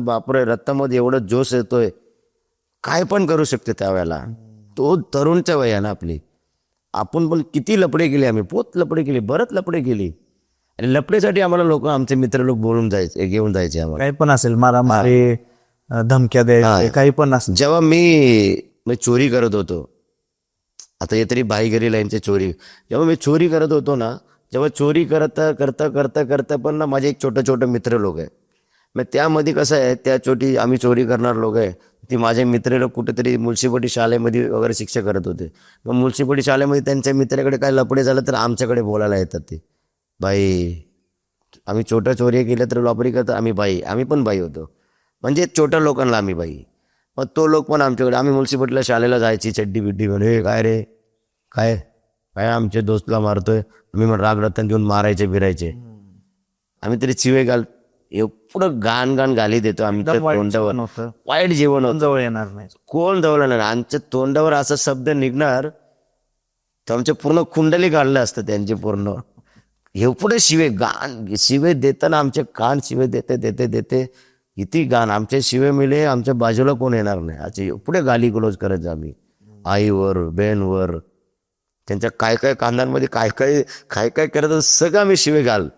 बापरे, रक्तामध्ये एवढं जोश येतोय, काय पण करू शकते त्यावेळेला. तो तरुणच्या वय आहे ना आपली. आपण पण किती लपडे केले, आम्ही पोत लपडे केले, बरंच लपडे केली. आणि लपडेसाठी आम्हाला लोक, आमचे मित्र लोक बोलून जायचे, घेऊन जायचे आम्हाला. काही पण असेल, मारामारी, धमक्या द्यायचे, काही पण असेल. जेव्हा मी चोरी करत होतो, आता हे तरी भाईगिरी लाईनची चोरी, जेव्हा मी चोरी करत होतो ना, जेव्हा चोरी करता करता करता करता पण ना माझे एक छोटे मित्र लोक आहे. मग त्यामध्ये कसं आहे, त्या आम्ही चोरी करणार लोक आहे, ती माझे मित्र लोक कुठेतरी म्युन्सिपालिटी शाळेमध्ये वगैरे शिक्षा करत होते. मग म्युन्सिपालिटी शाळेमध्ये त्यांच्या मित्राकडे काय लपडे झालं तर आमच्याकडे बोलायला येतात ते, बाई आम्ही छोट्या चोरी केल्या तर लॉपरी करतात, आम्ही पण बाई होतो, म्हणजे छोट्या लोकांना आम्ही बाई. मग तो लोक पण आमच्याकडे, आम्ही म्युन्सिपालिटीला शाळेला जायची चड्डी बिड्डी म्हणून, हे काय रे, काय काय आमच्या दोस्तला मारतोय, आम्ही मग राग रत्न देऊन मारायचे बिरायचे. आम्ही तरी चिवे एवढं गाण गाली देतो आमच्या तोंडावर. वाईट जीवन होतं, जवळ येणार नाही. कोण जवळ नाही. आमच्या तोंडावर असा शब्द निघणार तर आमचे पूर्ण कुंडली काढलं असतं त्यांचे पूर्ण. एवढे शिवे देताना आमचे कान शिवे देते देते देते किती गाण. आमचे शिवे मिले, आमच्या बाजूला कोण येणार नाही असे एवढे गाली गलोज करायचं आम्ही, आईवर, बहीणवर, त्यांच्या काय काय कांद्यांमध्ये काय काय करत सगळं आम्ही शिवे घाल.